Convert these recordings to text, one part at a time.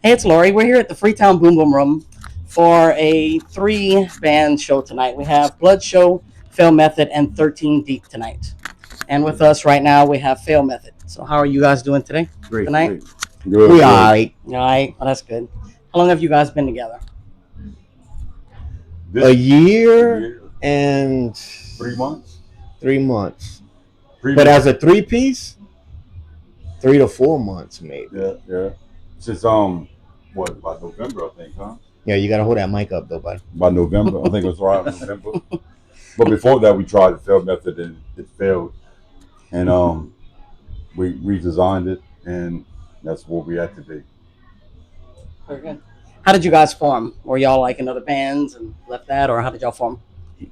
Hey, it's Lori. We're here at the Freetown Boom Boom Room for a three-band show tonight. We have Bloodshow, Fail Method, and 13 Deep tonight. And with us right now, we have Fail Method. So how are you guys doing today? Great, Tonight? great. Good, We good. alright. All right. Well, that's good. How long have you guys been together? A year year, and 3 months. 3 months. Three But months. as a three piece, 3 to 4 months maybe. Yeah, yeah. Since what by November, I think, huh? Yeah, you gotta hold that mic up though, bud. By November, I think it was around November. But before that, we tried the failed method and it failed, and we redesigned it, and that's where we at today. Very good. How did you guys form? Were y'all like in other bands and left that, or how did y'all form?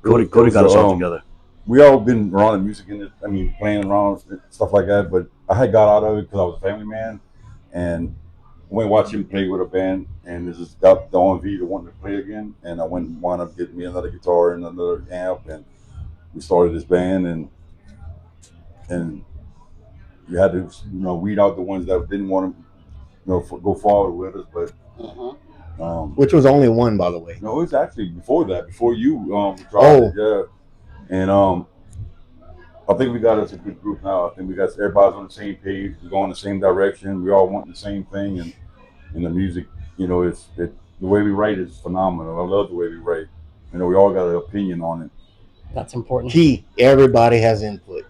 Cody got us all together. We all been around the music industry. I mean, playing around and stuff like that. But I had got out of it because I was a family man, and went watch him play with a band, and it just got the on V to wanting to play again. And I went and wound up getting me another guitar and another amp, and we started this band, and we had to weed out the ones that didn't want to go forward with us. But Uh-huh. Which was only one, by the way. no, it was actually before that, before you tried Oh. it, yeah. And I think we got us a good group now. I think we got everybody's on the same page. We're going the same direction. We all want the same thing, and the music, the way we write is phenomenal. I love the way we write. We all got an opinion on it. That's important. Key, everybody has input.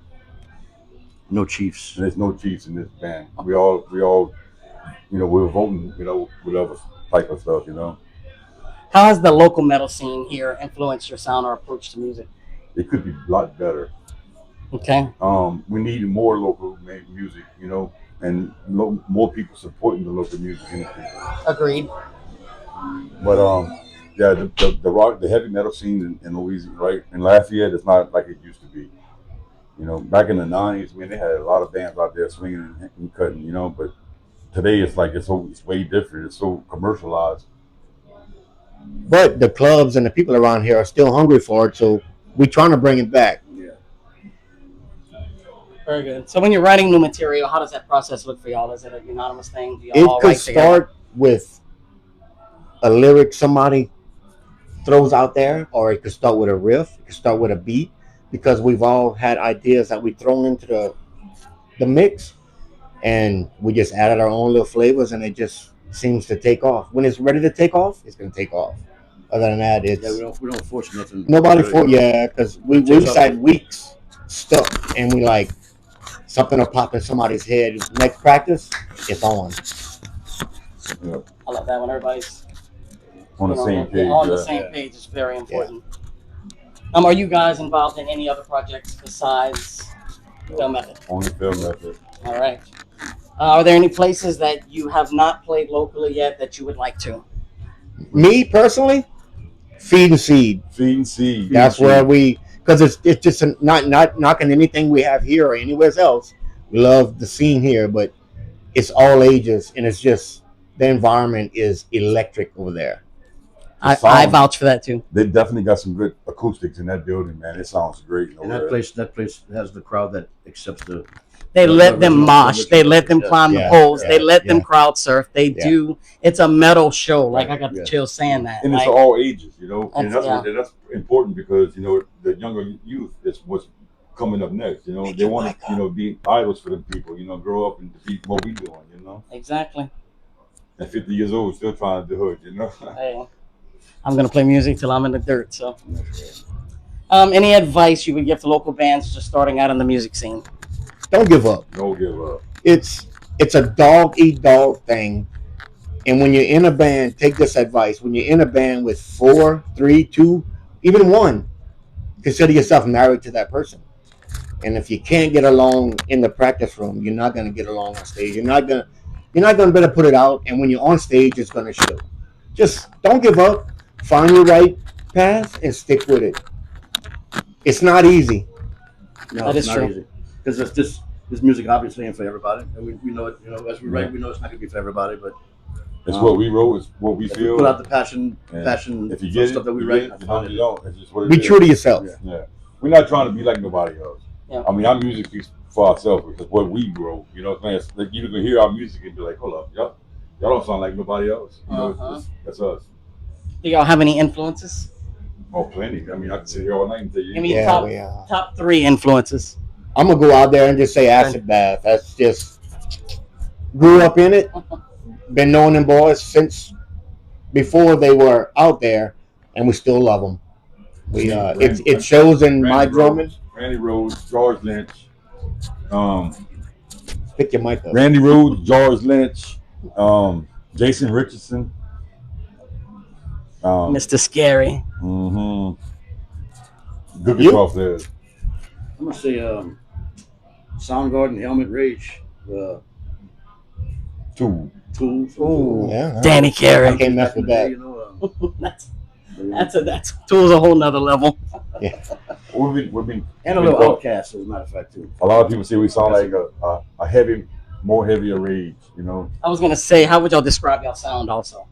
No Chiefs. And there's no chiefs in this band. We all, we're voting, whatever type of stuff, How has the local metal scene here influenced your sound or approach to music? It could be a lot better. Okay. We need more local made music, and more people supporting the local music industry. Agreed. But yeah, the rock, the heavy metal scene in Louisiana, right, in Lafayette, is not like it used to be. Back in the '90s, they had a lot of bands out there swinging and cutting, but today it's like it's way different. It's so commercialized. But the clubs and the people around here are still hungry for it, so we're trying to bring it back. Yeah. Very good. So when you're writing new material, how does that process look for y'all? Is it a unanimous thing? Do It y'all all could write together? start with a lyric somebody throws out there, or it could start with a riff, it could start with a beat, because we've all had ideas that we thrown into the mix, and we just added our own little flavors, and it just seems to take off. When it's ready to take off, it's gonna take off. Other than that, it's Yeah, we don't force nothing. nobody Really. for because we've had weeks stuck, and we like something will pop in somebody's head. Next practice, it's on. Yeah. I love that when everybody's On the same page. on the yeah. same page. It's very important. Are you guys involved in any other projects besides Fail Method? Only film method. All right. Are there any places that you have not played locally yet that you would like to? Me personally, feed and seed. Feed and seed. That's where because it's just not knocking anything we have here or anywhere else. We love the scene here, but it's all ages, and it's just the environment is electric over there. I vouch for that too. They definitely got some good acoustics in that building, man. It sounds great. And that place has the crowd that accepts the. They the let them original- mosh. original- They let them yeah. climb the Yeah, poles. yeah, They let them yeah. crowd surf. They Yeah. do. It's a metal show. Like I got the Yeah. chills saying that. And it's Like, all ages, and That's- that's important because the younger youth is what's coming up next. They want to be idols for them people. Grow up and be what we doing. exactly. At 50 years old, still trying to do hood. Hey, I'm gonna play music till I'm in the dirt. So, any advice you would give to local bands just starting out in the music scene? Don't give up. Don't give up. It's a dog eat dog thing. And when you're in a band, take this advice. When you're in a band with 4, 3, 2, even 1, consider yourself married to that person. And if you can't get along in the practice room, you're not gonna get along on stage. You're not gonna be able to put it out. And when you're on stage, it's gonna show. Just don't give up. Find your right path and stick with it. It's not easy. No, That it's is not true. easy. Because this music obviously ain't for everybody, and we know it. As we write, we know it's not gonna be for everybody. But It's what we wrote. It's what we if we feel. put out the passion If you for get stuff it, that we you write. get it. If you don't, you don't. It's just what it Be is. true to yourself. Yeah. Yeah, we're not trying to be like nobody else. Yeah. I mean, our music speaks for ourselves because what we grow. It's like you can hear our music and be like, hold up, yep, Y'all don't sound like nobody else. You know, Uh-huh. that's us. Do y'all have any influences? Oh, plenty. I mean, I can sit here all night and tell you. Give me Yeah, top, we are. top 3 influences. I'm gonna go out there and just say acid bath. That's just grew up in it. Been knowing them boys since before they were out there, and we still love them. It shows in my drumming. Randy Rhodes, George Lynch. Pick your mic up. Randy Rhodes, George Lynch, Jason Richardson, Mr. Scary. Good guitar players. I'm gonna say Soundgarden, Helmet Rage, Two. Tools. Ooh, Yeah, Danny I Carey. can't mess with that. You know, That's Tool's a whole nother level. We've been and a little Outcast, as a matter of fact, too. A lot of people say we sound like a heavier Rage. You know. I was gonna say, how would y'all describe y'all sound also?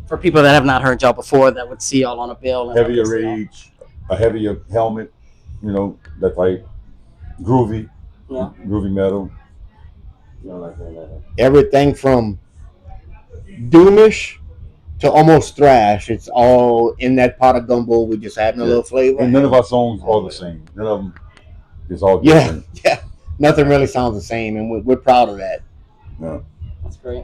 For people that have not heard y'all before, that would see y'all on a bill. And Heavier Rage, a heavier Helmet. You know, that like groovy, groovy metal. You know, like that. Everything from doomish to almost thrash. It's all in that pot of gumbo. We just adding a little flavor. And none of our songs are the same. None of them is all Yeah, different. yeah. Nothing really sounds the same, and we're proud of that. Yeah. That's great.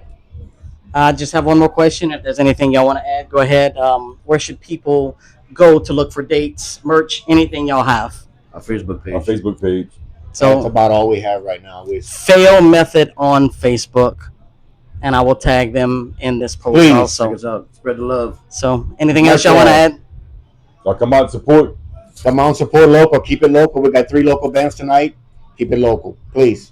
I just have one more question. If there's anything y'all want to add, go ahead. Where should people go to look for dates, merch, anything y'all have? Our Facebook page. Our Facebook page. That's So about all we have right now. Fail Method on Facebook, and I will tag them in this post Please. Check also. us out. Spread the love. So anything else y'all want to add? So come out and support. Come on, support local. Keep it local. We got 3 local bands tonight. Keep it local, please.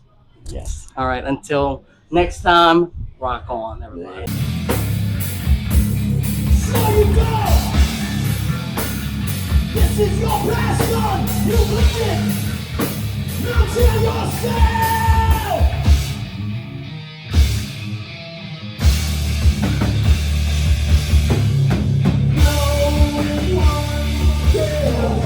Yes. All right. Until next time, rock on, everybody. So you go. This is your passion. You live it. Now tell yourself. No one cares.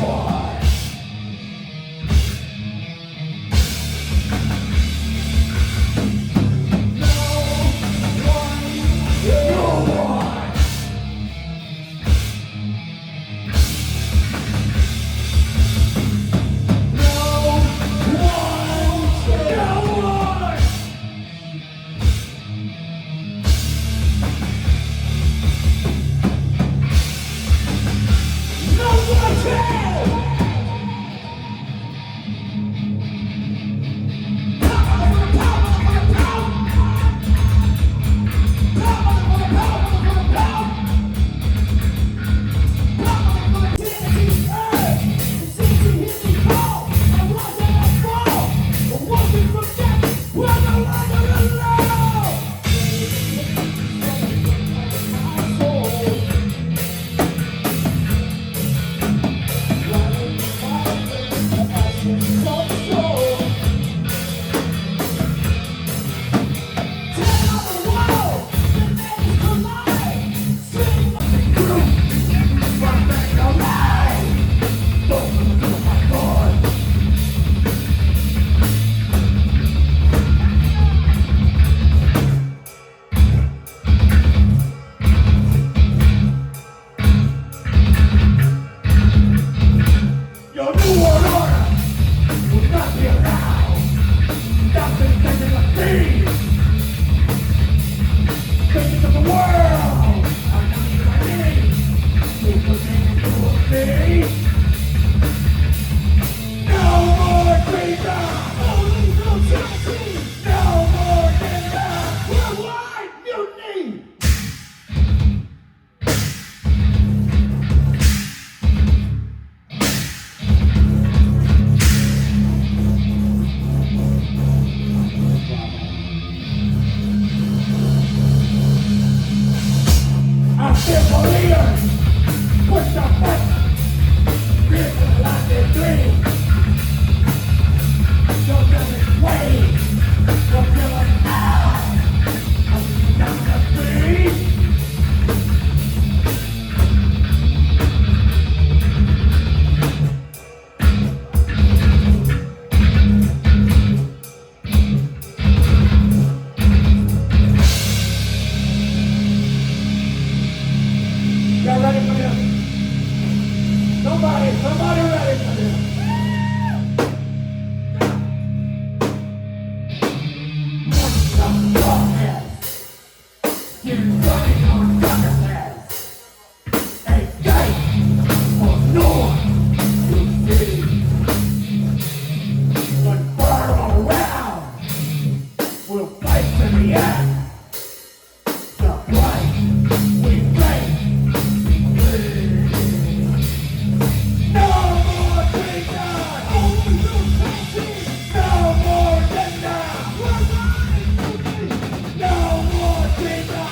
Your new world order will not be around. Stop thinking like thieves. Thinking of the world. I'm not in my name. People think you will be. No more freedom. No legal justice. No more denial. Worldwide mutiny. I'm simple leaders. Push the button. Live the life they dream. Don't let it wait. Don't feel like I'm down the street. You're running on darkness. Escape for no one to see. But burn around. We'll fight to the end. The price we pay. No more treason! No more gender! No more treason!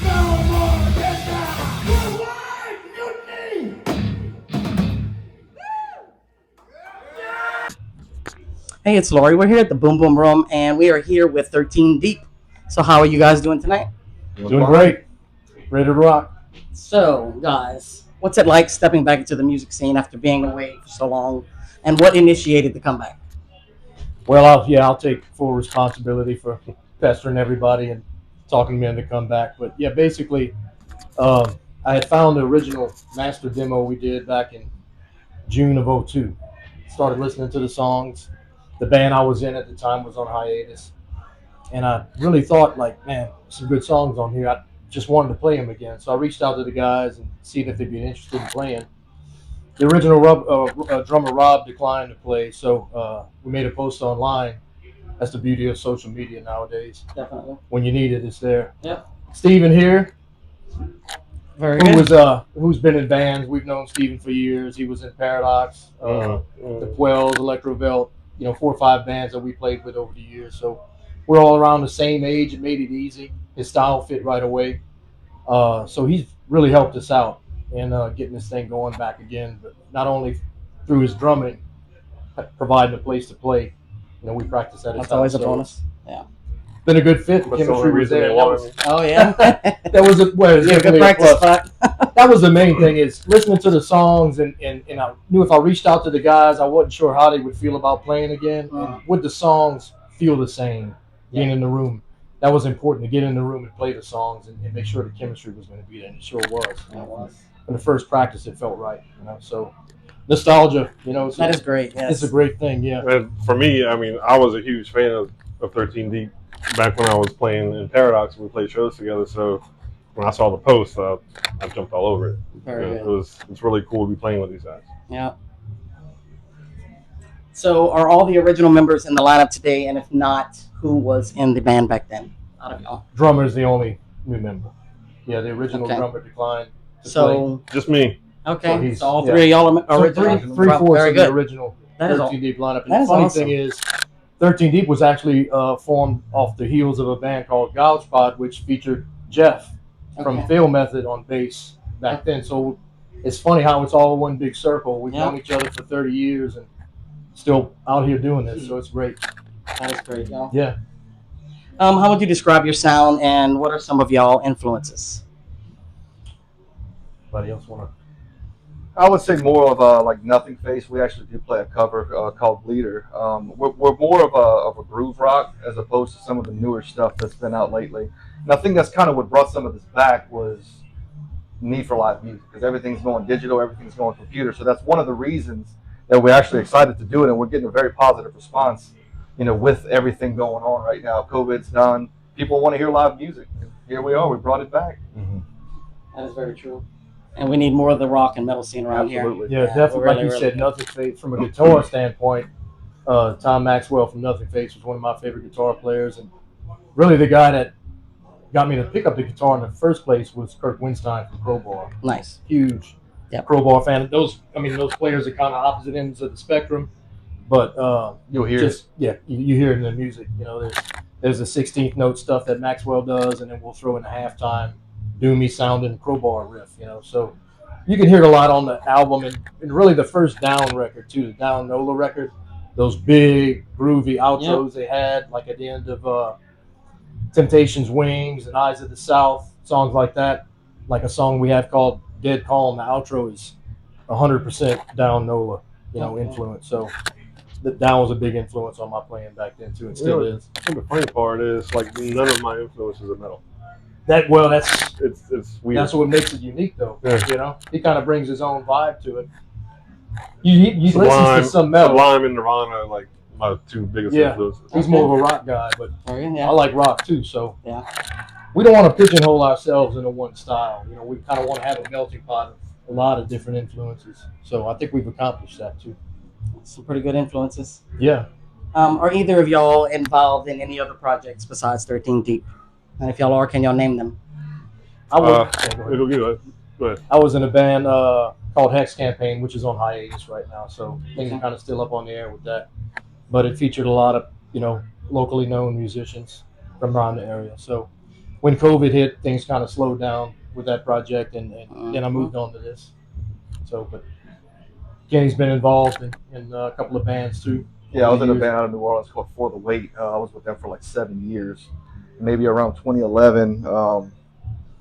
No more gender! Worldwide mutiny! Hey, it's Lori. We're here at the Boom Boom Room, and we are here with 13 Deep. So, how are you guys doing tonight? Doing great. Ready to rock. So, guys, what's it like stepping back into the music scene after being away for so long? And what initiated the comeback? Well, I'll take full responsibility for pestering everybody and talking me into comeback. But yeah, basically, I had found the original master demo we did back in June of '02. Started listening to the songs. The band I was in at the time was on hiatus. And I really thought, like, man, some good songs on here. I just wanted to play them again. So I reached out to the guys and see if they'd be interested in playing. The original drummer Rob declined to play, so we made a post online. That's the beauty of social media nowadays. Definitely. When you need it, it's there. Yep. Steven here, Very good. who's been in bands. We've known Steven for years. He was in Paradox, the Quells, Electrovelt, 4 or 5 bands that we played with over the years. So we're all around the same age. It made it easy. His style fit right away. So he's really helped us out in getting this thing going back again. But not only through his drumming, providing a place to play. We practice at his That's house. always a So bonus. Yeah. been a good fit. The That's the chemistry only was reason there. they That want was, Oh, yeah. that was a, well, it was Yeah, good definitely a practice plus. spot. That was the main thing, is listening to the songs, and I knew if I reached out to the guys, I wasn't sure how they would feel about playing again. And would the songs feel the same being in the room? That was important, to get in the room and play the songs and make sure the chemistry was going to be there, and it sure was. It was. In the first practice, it felt right. So nostalgia, That is great. Yes. it's a great thing. Yeah. And for me, I mean, I was a huge fan of 13 Deep back when I was playing in Paradox and we played shows together. So when I saw the post, I jumped all over it. Very You know, good. it's really cool to be playing with these guys. Yeah. So, are all the original members in the lineup today? And if not, who was in the band back then? Out of y'all. Drummer is the only new member. Yeah, the original Okay. drummer declined. to play. So, Just me. So okay. he's- So all yeah. 3 of y'all are So original. three-fourths Very of the good. original That is 13 Deep lineup. And that the is funny awesome. thing is, 13 Deep was actually formed off the heels of a band called Gouge Pod, which featured Jeff from Okay. Fail Method on bass back then. So it's funny how it's all one big circle. We've Yeah. known each other for 30 years and still out here doing this. So it's great. That is great, y'all. Yeah. How would you describe your sound, and what are some of y'all influences? Anybody else want to? I would say more of like Nothing Face. We actually do play a cover called Bleeder. We're more of a groove rock as opposed to some of the newer stuff that's been out lately. And I think that's kind of what brought some of this back was need for live music, because everything's going digital, everything's going computer. So that's one of the reasons that we're actually excited to do it, and we're getting a very positive response. With everything going on right now, COVID's done. People want to hear live music. And here we are. We brought it back. That is very true. And we need more of the rock and metal scene around Absolutely. Yeah, Yeah, definitely. really, Like you really said, good. Nothing Face from a guitar standpoint. Tom Maxwell from Nothing Face was one of my favorite guitar players, and really the guy that got me to pick up the guitar in the first place was Kirk Winstein from Crowbar. here. Nice. Huge Yep. Crowbar fan. Those players are kind of opposite ends of the spectrum, but You'll hear you hear it in the music. There's the 16th note stuff that Maxwell does, and then we'll throw in the halftime doomy sounding Crowbar riff. So you can hear it a lot on the album, and really the first Down record too, the Down Nola record. Those big groovy outros they had, like at the end of Temptations' Wings and Eyes of the South, songs like that. Like a song we have called Dead Calm. The outro is 100% Down Nola, influence. So the Down was a big influence on my playing back then too, and still Really? is. And the funny part is, like, none of my influences are metal. That's It's weird. that's what makes it unique, though. Yeah. He kind of brings his own vibe to it. You listen Sublime, to some metal. Sublime and Nirvana, like, my two biggest Yeah. influences. He's more of a rock guy, but Yeah. I like rock too. So Yeah. we don't want to pigeonhole ourselves into one style. You know, we kind of want to have a melting pot of a lot of different influences. So I think we've accomplished that too. Some pretty good influences. Yeah. Are either of y'all involved in any other projects besides 13 Deep? And if y'all are, can y'all name them? I was, Go ahead. I was in a band called Hex Campaign, which is on hiatus right now. So things are kind of still up on the air with that. But it featured a lot of, you know, locally known musicians from around the area. So when COVID hit, things kind of slowed down with that project, and then I moved on to this. So, but Kenny's been involved in a couple of bands too. Yeah, I was in a band out of New Orleans called For the Wait. I was with them for like 7 years. Maybe around 2011,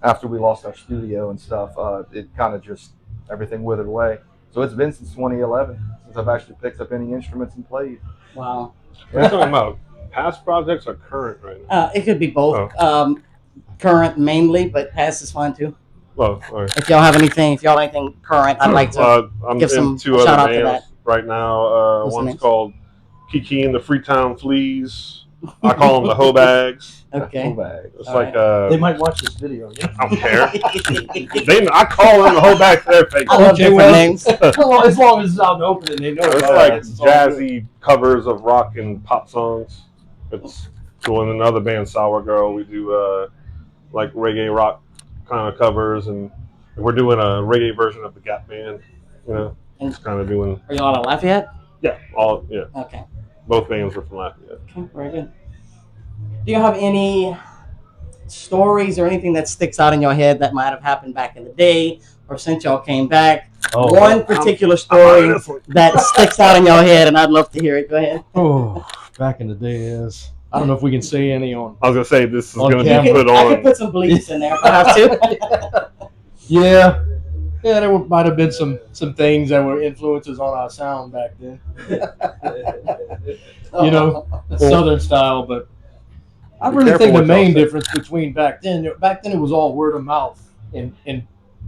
after we lost our studio and stuff, it kind of just, everything withered away. So it's been since 2011 since I've actually picked up any instruments and played. Wow. What are you talking about? Past projects or current right now? It could be both. Current mainly, but past is fine too. Well, all right. If y'all have anything current, I'd like to I'm give some in two shout out other to that. bands right now. What's the One's names? called Kiki and the Freetown Fleas. I call them the hoe bags. Okay. It's All like They might watch this video. Yeah. I don't care. I call them the hoe bags to their face. I love different names. As long as it's out in the open and they know It's about like it, it's all good. jazzy covers of rock and pop songs. It's cool. And another band, Sour Girl, we do like reggae rock kind of covers, and we're doing a reggae version of the Gap Band. You know, it's kind of doing. Are y'all out of Lafayette? Yeah, Okay. Both bands were from Lafayette. Okay, very good. Do you have any stories or anything that sticks out in your head that might have happened back in the day or since y'all came back? One particular story that sticks out in your head, and I'd love to hear it. Go ahead. Oh, back in the day is. I don't know if we can say any on. I was gonna say this is gonna camera. be put I on. could put some bleeps in there if I have to. Yeah, there might have been some things that were influences on our sound back then. You know, Southern style, but I really careful think the what y'all main say. difference between back then it was all word of mouth and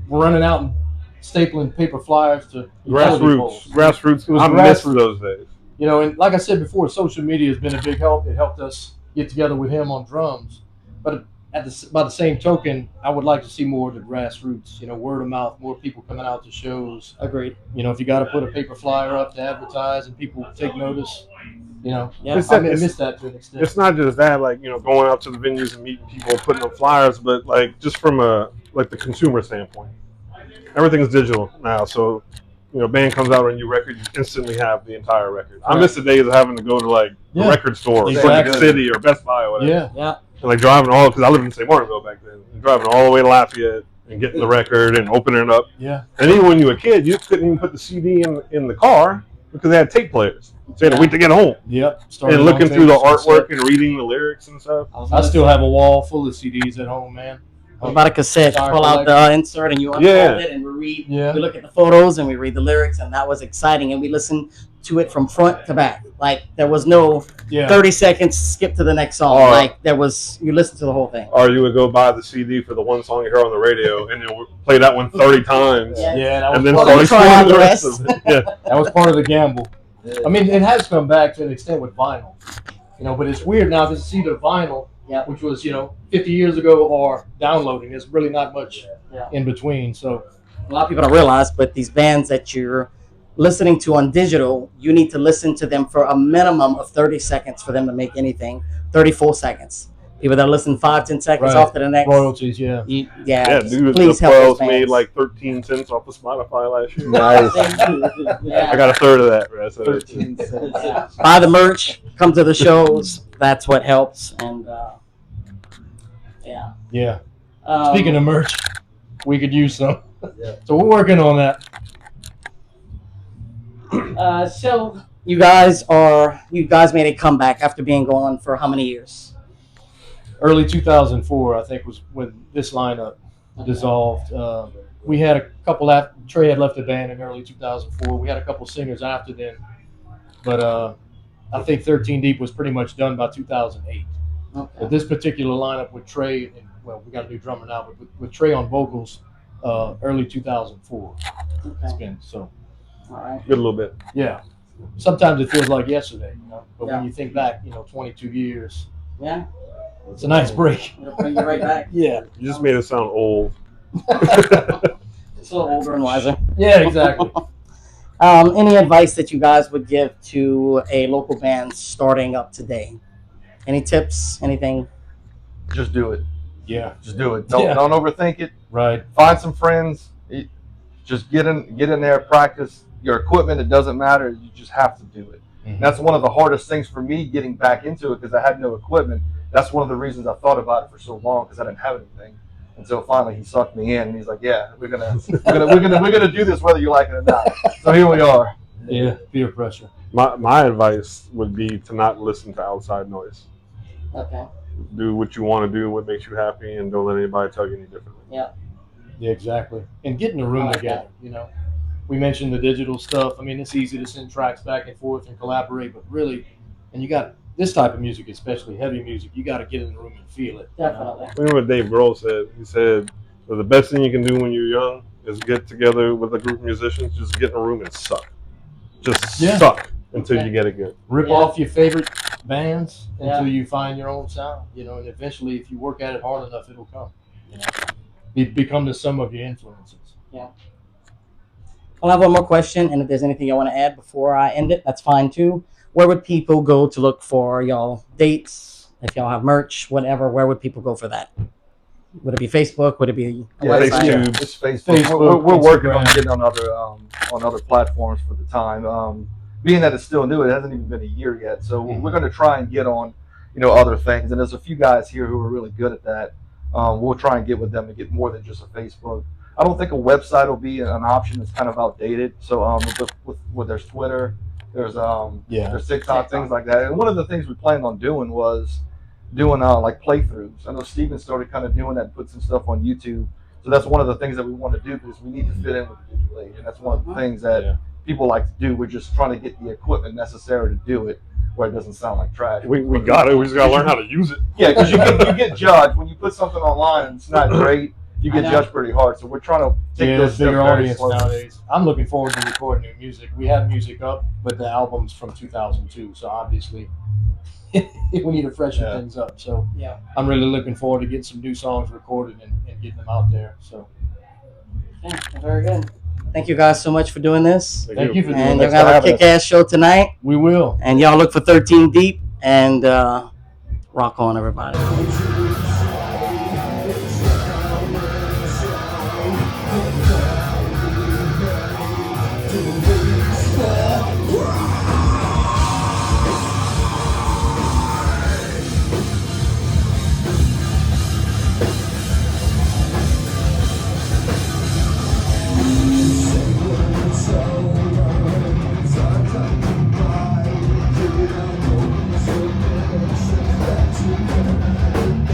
running out and stapling paper flyers to utility poles. Grassroots. It was I miss grassroots. those days. You know, and like I said before, social media has been a big help. It helped us get together with him on drums. But by the same token, I would like to see more of the grassroots, you know, word of mouth, more people coming out to shows. Agreed. You know, if you got to put a paper flyer up to advertise and people take notice, you know, Yeah. I miss that to an extent. It's not just that, like, you know, going out to the venues and meeting people, putting up flyers, but like just from the consumer standpoint, everything's digital now. So, you know, band comes out on a new record, you instantly have the entire record. I miss the days of having to go to like the Yeah. record store, Exactly. Circuit City or Best Buy or whatever. Yeah. Yeah. And like driving because I lived in St. Martinville back then, and driving all the way to Lafayette and getting the record and opening it up. Yeah. And even when you were a kid, you couldn't even put the CD in the car because they had tape players. So you had to wait to get home. Yep. And looking through the artwork and reading the lyrics and stuff. I still have a wall full of CDs at home, man. What about a cassette? You pull out the insert and you unfold it, and we read. Yeah. We look at the photos and we read the lyrics, and that was exciting. And we listened to it from front to back. Like there was no 30 seconds skip to the next song. Like there was, you listen to the whole thing. Or you would go buy the CD for the one song you heard on the radio, and you'll play that one 30 times. Yeah, that was And then part of start try out exploring the the rest rest. of it. Yeah. That was part of the gamble. I mean, it has come back to an extent with vinyl, you know, but it's weird now to see the vinyl, which was, you know, 50 years ago, or downloading. There's really not much in between. So A lot of people don't realize, but these bands that you're listening to on digital, you need to listen to them for a minimum of 30 seconds for them to make anything. 34 seconds. People that listen 5-10 seconds off to the next. royalties, yeah. Yeah, dude, please the help those 12s made bands. like 13 cents off of Spotify last year. Nice. I got a third of that, bro. So 13 cents. Buy the merch, come to the shows. That's what helps. And Yeah. Speaking of merch, we could use some. So we're working on that. So you guys made a comeback after being gone for how many years? Early 2004, I think, was when this lineup dissolved. We had a couple Trey had left the band in early 2004. We had a couple singers after then, but I think 13 Deep was pretty much done by 2008. Okay. But this particular lineup with Trey, and, well, we got a new drummer now, but with Trey on vocals, early 2004. Okay. It's been so. All right. good a little bit. Yeah. sometimes it feels like yesterday, but Yeah. when you think back, 22 years, Yeah, it's a nice break. it'll bring you right back. Yeah. You just made it sound old. It's a little older and wiser. Yeah, exactly. Any advice that you guys would give to a local band starting up today? Any tips? Anything? Just do it. Yeah. Just do it. Don't Yeah. don't overthink it. Right. Find some friends. Just get in there, practice your equipment. It doesn't matter. You just have to do it. And that's one of the hardest things for me getting back into it because I had no equipment. That's one of the reasons I thought about it for so long because I didn't have anything. And so finally he sucked me in and he's like, "Yeah, we're gonna do this whether you like it or not." So here we are. Yeah. Peer pressure. My advice would be to not listen to outside noise. Okay. Do what you want to do, what makes you happy, and don't let anybody tell you any differently. Yeah. Yeah, exactly. And getting a room I like together, We mentioned the digital stuff. I mean, it's easy to send tracks back and forth and collaborate, but really, and you got this type of music, especially heavy music, you got to get in the room and feel it. Definitely. Remember what Dave Grohl said? He said, well, the best thing you can do when you're young is get together with a group of musicians, just get in a room and suck. Just suck until you get it good. Rip off your favorite bands Yeah. until you find your own sound, and eventually, if you work at it hard enough, it'll come. It become the sum of your influences. Yeah. I'll have one more question, and if there's anything you want to add before I end it, that's fine too. Where would people go to look for y'all dates? If y'all have merch, whatever, where would people go for that? Would it be Facebook? Would it be a website? It's Facebook. Facebook, We're working on Instagram. getting on other platforms for the time. Being that it's still new, it hasn't even been a year yet. So we're going to try and get on, other things. And there's a few guys here who are really good at that. We'll try and get with them and get more than just a Facebook. I don't think a website will be an option. It's kind of outdated. So with there's Twitter, there's TikTok, things like that. And one of the things we planned on doing was doing like playthroughs. I know Steven started kind of doing that and put some stuff on YouTube. So that's one of the things that we want to do because we need to fit in with the digital age. And that's one of the things that people like to do. We're just trying to get the equipment necessary to do it where it doesn't sound like trash. We got it. We just got to learn how to use it. Yeah, because you get judged. When you put something online and it's not great, you get judged pretty hard. So we're trying to take There's those bigger steps very audience slowly. nowadays. I'm looking forward to recording new music. We have music up, but the album's from 2002, so obviously we need to freshen things up. So I'm really looking forward to getting some new songs recorded and getting them out there. So Very good. Thank you guys so much for doing this. thank you for doing And this. you're gonna have a kick-ass show tonight. We will. And y'all look for 13 Deep and rock on, everybody. Thank you.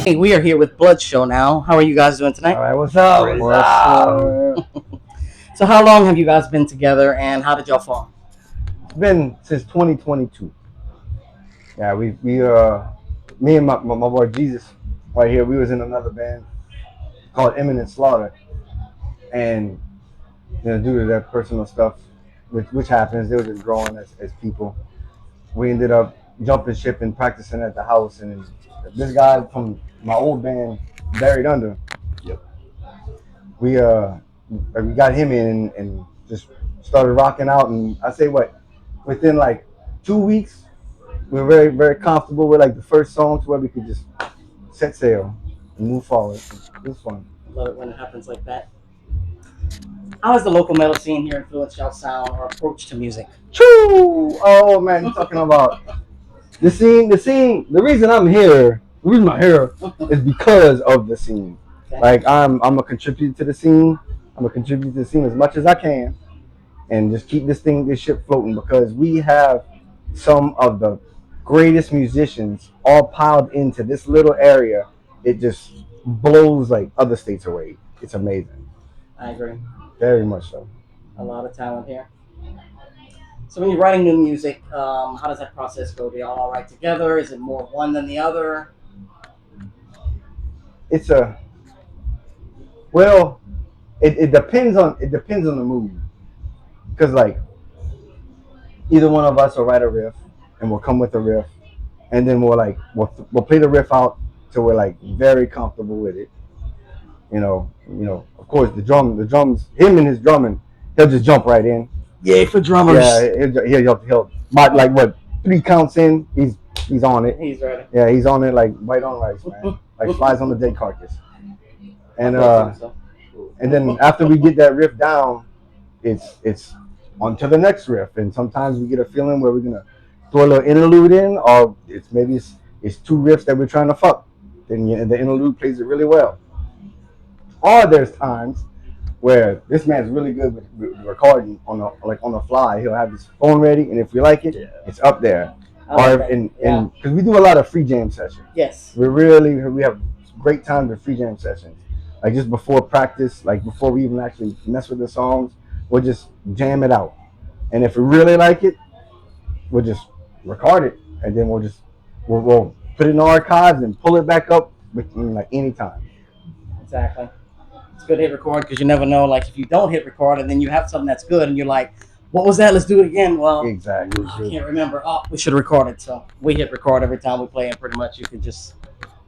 Hey, we are here with Bloodshow now. How are you guys doing tonight? All right, what's up? What's up? So, how long have you guys been together, and how did y'all form? It's been since 2022. Yeah, me and my boy Jesus right here, we was in another band called Imminent Slaughter, and due to that personal stuff, which happens, they were just growing as people. We ended up jumping ship and practicing at the house, and this guy from my old band, Buried Under. Yep. We got him in and just started rocking out, and I say what, within like 2 weeks, we were very, very comfortable with like the first song to where we could just set sail and move forward. It was fun. Love it when it happens like that. How has the local metal scene here influenced y'all's sound or approach to music? Choo! Oh man, you're talking about the scene. The reason I'm here, the reason I'm here is because of the scene. Okay. Like I'm a contributor to the scene. I'm a contributor to the scene as much as I can, and just keep this ship floating, because we have some of the greatest musicians all piled into this little area. It just blows like other states away. It's amazing. I agree. Very much so. A lot of talent here. So when you're writing new music, how does that process go? Do y'all all write together? Is it more one than the other? It depends on the mood, because like either one of us will write a riff and we'll come with a riff, and then we'll play the riff out till we're like very comfortable with it. Of course the drums, him and his drumming, he'll just jump right in. Yay for drummers. Yeah, he'll like what, 3 counts in, he's on it. He's ready. Yeah, he's on it like white on rice, man. Like flies on the dead carcass. And then after we get that riff down, it's on to the next riff. And sometimes we get a feeling where we're gonna throw a little interlude in, or it's 2 riffs that we're trying to fuck. Then the interlude plays it really well. Or there's times where this man's really good with recording on the fly. He'll have his phone ready, and if we like it, it's up there. Because we do a lot of free jam sessions. Yes. We have great times with free jam sessions. Like just before practice, like before we even actually mess with the songs, we'll just jam it out. And if we really like it, we'll just record it, and then we'll put it in the archives and pull it back up like any time. Exactly. It's good to hit record, because you never know, like if you don't hit record and then you have something that's good and you're like, what was that? Let's do it again. Well, exactly. I can't remember. Oh, we should have recorded. So we hit record every time we play, and pretty much you can just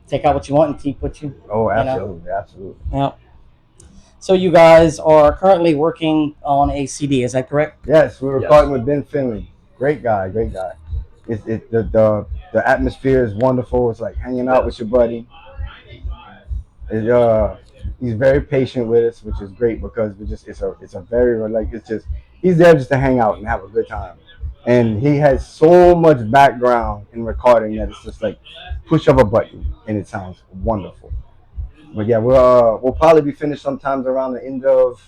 take out what you want and keep what you. Oh, absolutely, absolutely. Yeah. So you guys are currently working on a CD, is that correct? Yes, we're recording with Ben Finley. Great guy. The atmosphere is wonderful. It's like hanging out with your buddy. He's very patient with us, which is great, because he's there just to hang out and have a good time. And he has so much background in recording that it's just like push of a button and it sounds wonderful. But yeah, we'll probably be finished sometimes around the end of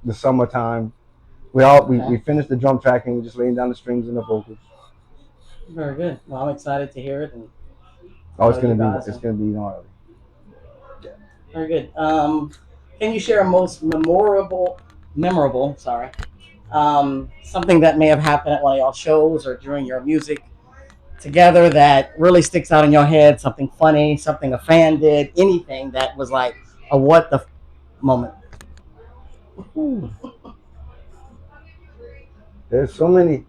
the summertime. We finished the drum tracking, we're just laying down the strings and the vocals. Very good. Well, I'm excited to hear it. And it's gonna be gnarly. Very good. Can you share a most memorable, something that may have happened at one of y'all shows or during your music together that really sticks out in your head? Something funny, something a fan did, anything that was like a what the moment? There's so many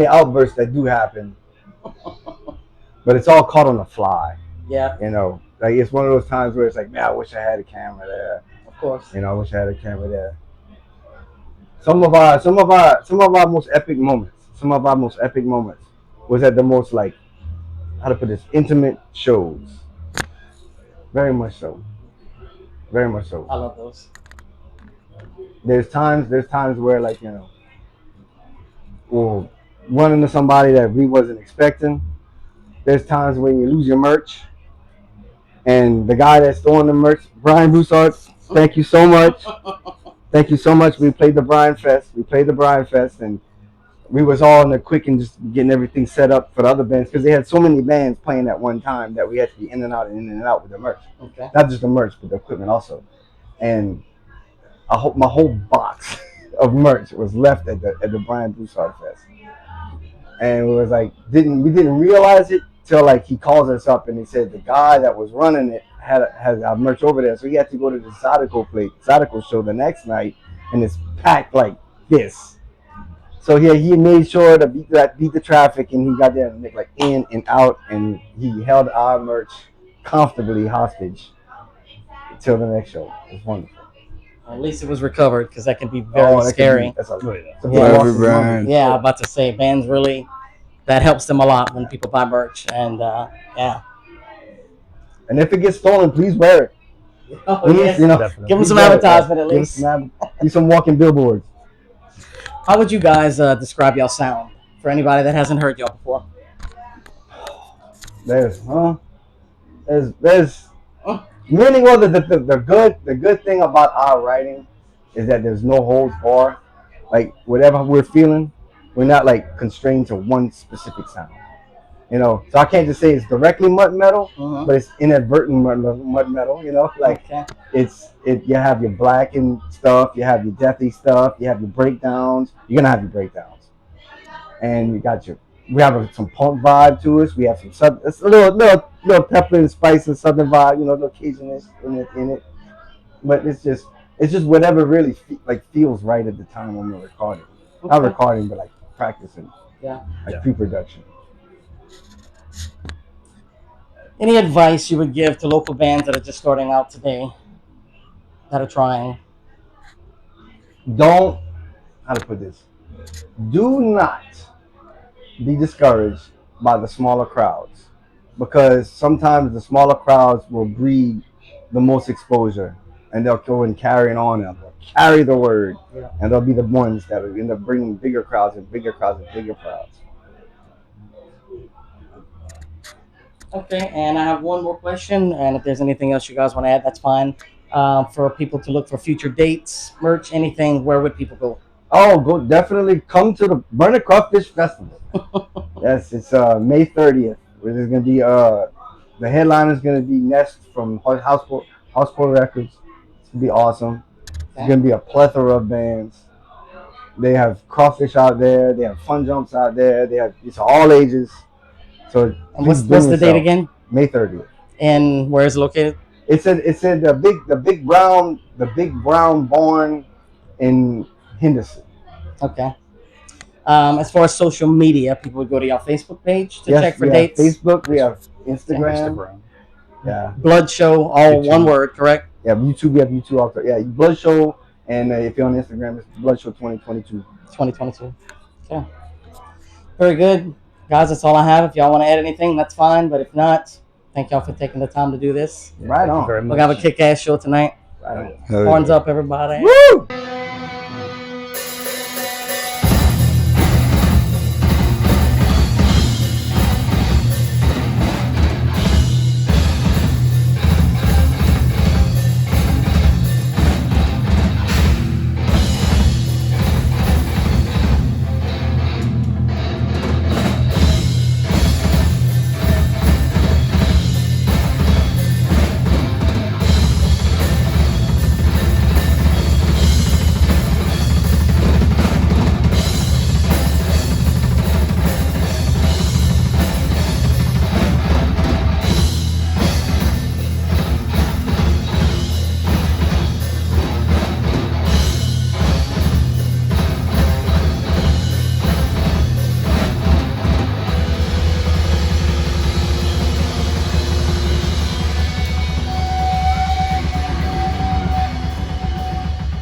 outbursts that do happen, but it's all caught on the fly. Yeah. Like it's one of those times where it's like, man, I wish I had a camera there. Of course. I wish I had a camera there. Some of our most epic moments was at the most, like, how to put this, intimate shows. Very much so. Very much so. I love those. There's times where, like, we'll run into somebody that we wasn't expecting. There's times when you lose your merch, and the guy that's throwing the merch, Brian Broussard, thank you so much. Thank you so much. We played the Brian Fest, and we was all in the quick and just getting everything set up for the other bands because they had so many bands playing at one time that we had to be in and out with the merch. Okay. Not just the merch, but the equipment also. And I hope my whole box of merch was left at the Brian Broussard Fest. And it was like we didn't realize it till like he calls us up and he said the guy that was running it had our merch over there, so he had to go to the Zydeco show the next night, and it's packed like this. So yeah, he made sure to beat the traffic, and he got there and like in and out, and he held our merch comfortably hostage till the next show. It was wonderful. At least it was recovered, because that can be very scary. Yeah, I'm about to say, bands really, that helps them a lot when people buy merch, and yeah. And if it gets stolen, please wear it. Oh, Please, yes. you know, Give them some advertisement at least. Do some walking billboards. How would you guys describe y'all sound for anybody that hasn't heard y'all before? There's meaning. Well, the good thing about our writing is that there's no holds barred. Like whatever we're feeling, we're not like constrained to one specific sound. You know, so I can't just say it's directly mud metal, but it's inadvertent mud metal. You know, like you have your black and stuff, you have your deathy stuff, you have your breakdowns. You're gonna have your breakdowns, and we have some punk vibe to us. We have some it's a little pepper and spice and southern vibe. You know, the Cajunness in it. But it's just whatever really feels right at the time when we're recording. Not recording, but like practicing. Yeah. Like pre-production. Any advice you would give to local bands that are just starting out today, that are trying? How to put this? Do not be discouraged by the smaller crowds, because sometimes the smaller crowds will breed the most exposure, and they'll go and carry it on, and they'll carry the word, and they'll be the ones that will end up bringing bigger crowds and bigger crowds and bigger crowds. Okay, and I have one more question, and if there's anything else you guys want to add, that's fine. For people to look for future dates, merch, anything, where would people go? Oh, definitely come to the Burner Crawfish Festival. Yes, it's May 30th. Where there's gonna be the headliner is gonna be Nest from Houseport Records. It's gonna be awesome. It's gonna be a plethora of bands. They have crawfish out there. They have fun jumps out there. It's all ages. So and what's the date again? May 30th. And where is it located? It's in the big brown barn in Henderson. Okay. As far as social media, people would go to your Facebook page to check for dates. Facebook, we have Instagram. Yeah. Bloodshow, all one word, correct? Yeah, YouTube, we have YouTube also. Yeah, Bloodshow, and if you're on Instagram, it's Bloodshow 2022. 2022. Okay. Very good. Guys, that's all I have. If y'all want to add anything, that's fine. But if not, thank y'all for taking the time to do this. Right on. We're going to have a kick-ass show tonight. Right on. Horns up, everybody. Woo!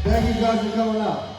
Thank you guys for coming out.